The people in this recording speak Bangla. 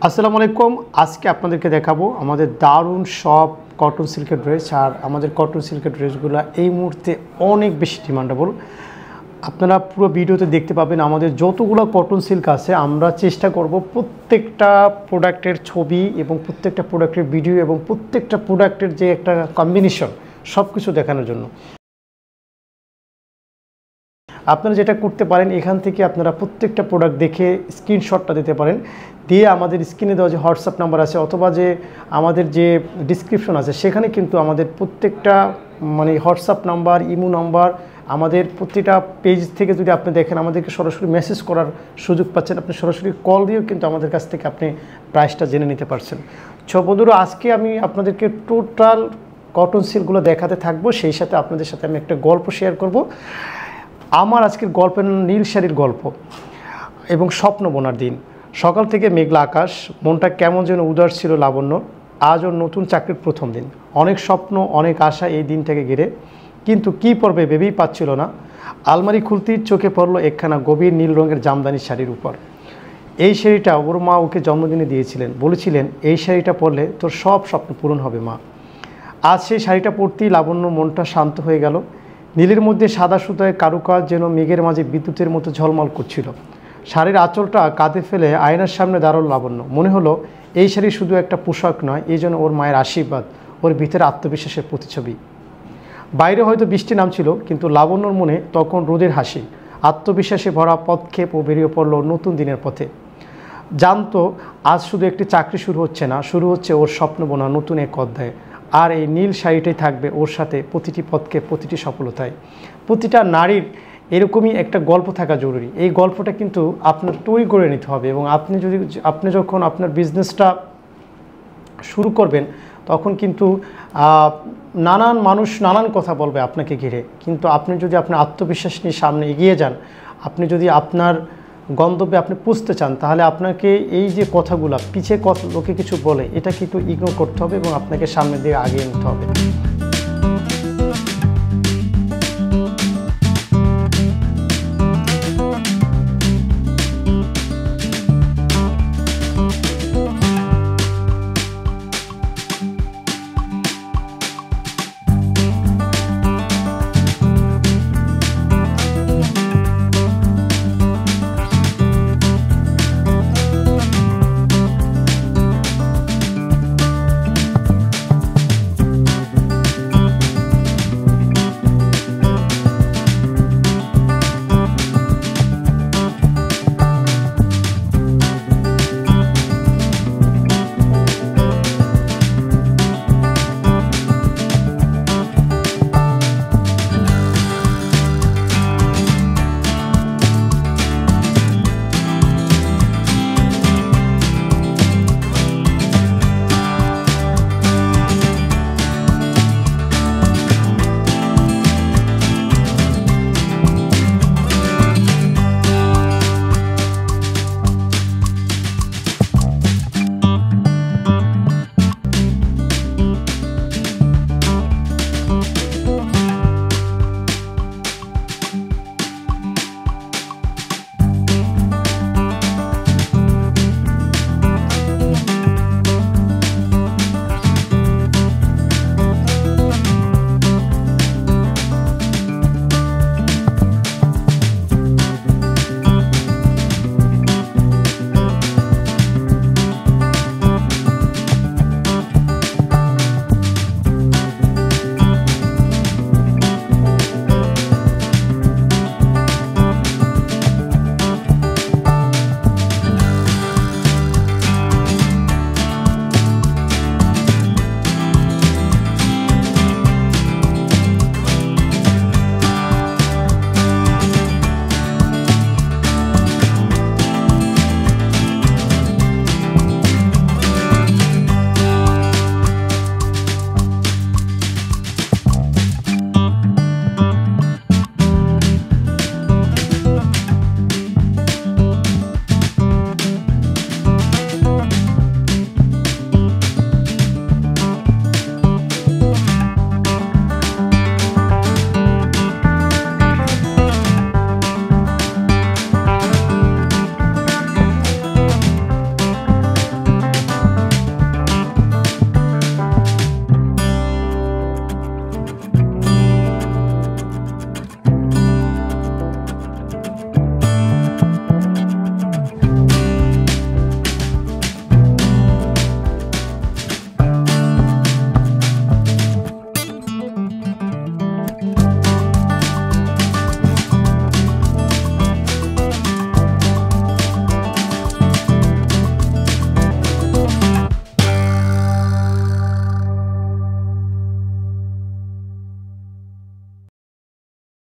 আসসালামু আলাইকুম। আজকে আপনাদেরকে দেখাবো আমাদের দারুণ সব কটন সিল্কের ড্রেস। আর আমাদের কটন সিল্কের ড্রেসগুলো এই মুহূর্তে অনেক বেশি ডিমান্ডেবল। আপনারা পুরো ভিডিওতে দেখতে পাবেন আমাদের যতগুলো কটন সিল্ক আছে আমরা চেষ্টা করব প্রত্যেকটা প্রোডাক্টের ছবি এবং প্রত্যেকটা প্রোডাক্টের ভিডিও এবং প্রত্যেকটা প্রোডাক্টের যে একটা কম্বিনেশন সব কিছু দেখানোর জন্য। আপনারা যেটা করতে পারেন, এখান থেকে আপনারা প্রত্যেকটা প্রোডাক্ট দেখে স্ক্রিনশটটা দিতে পারেন, দিয়ে আমাদের স্ক্রিনে দেওয়া যে হোয়াটসঅ্যাপ নাম্বার আছে অথবা যে আমাদের যে ডিসক্রিপশন আছে সেখানে কিন্তু আমাদের প্রত্যেকটা হোয়াটসঅ্যাপ নাম্বার, ইমো নাম্বার, আমাদের প্রতিটা পেজ থেকে যদি আপনি দেখেন আমাদেরকে সরাসরি মেসেজ করার সুযোগ পাচ্ছেন। আপনি সরাসরি কল দিয়েও কিন্তু আমাদের কাছ থেকে আপনি প্রাইসটা জেনে নিতে পারছেন। বন্ধুরা, আজকে আমি আপনাদেরকে টোটাল কটন সিল্কগুলো দেখাতে থাকবো, সেই সাথে আপনাদের সাথে আমি একটা গল্প শেয়ার করব। আমার আজকের গল্পের নীল শাড়ির গল্প এবং স্বপ্ন বোনার দিন। সকাল থেকে মেঘলা আকাশ, মনটা কেমন যেন উদাস ছিল লাবণ্য। আজ ওর নতুন চাকরির প্রথম দিন, অনেক স্বপ্ন অনেক আশা এই দিনটাকে ঘিরে, কিন্তু কী পরবে ভেবেই পাচ্ছিল না। আলমারি খুলতেই চোখে পড়লো একখানা গভীর নীল রঙের জামদানি শাড়ির উপর। এই শাড়িটা ওর মা ওকে জন্মদিনে দিয়েছিলেন, বলেছিলেন এই শাড়িটা পরলে তোর সব স্বপ্ন পূরণ হবে মা। আজ সেই শাড়িটা পরতেই লাবণ্য মনটা শান্ত হয়ে গেল। নীলের মধ্যে সাদা সুতায় কারুকাজ যেন মেঘের মাঝে বিদ্যুতের মতো ঝলমল করছিল। শাড়ির আঁচলটা কাঁধে ফেলে আয়নার সামনে দাঁড়ালো লাবণ্য। মনে হলো এই শাড়ি শুধু একটা পোশাক নয়, এই জন্য ওর মায়ের আশীর্বাদ, ওর ভিতরে আত্মবিশ্বাসের প্রতিছবি। বাইরে হয়তো বৃষ্টি নামছিল, কিন্তু লাবণ্যর মনে তখন রোদের হাসি, আত্মবিশ্বাসে ভরা পদক্ষেপ ও বেরিয়ে পড়ল নতুন দিনের পথে। জানতো আজ শুধু একটি চাকরি শুরু হচ্ছে না, শুরু হচ্ছে ওর স্বপ্ন বোনা নতুন এক অধ্যায়। আর এই নীল শাড়িটাই থাকবে ওর সাথে প্রতিটি পথকে, প্রতিটি সফলতায়। প্রতিটা নারীর এরকমই একটা গল্প থাকা জরুরি। এই গল্পটা কিন্তু আপনার তৈরি করে নিতে হবে, এবং আপনি যখন আপনার বিজনেসটা শুরু করবেন তখন কিন্তু নানান মানুষ নানান কথা বলবে আপনাকে ঘিরে, কিন্তু আপনি যদি আপনার আত্মবিশ্বাস নিয়ে সামনে এগিয়ে যান, আপনি যদি আপনার গন্তব্যে আপনি পৌঁছতে চান, তাহলে আপনাকে এই যে কথাগুলো পিছিয়ে লোকে কিছু বলে এটা কিন্তু ইগনোর করতে হবে এবং আপনাকে সামনের দিকে আগিয়ে নিতে হবে।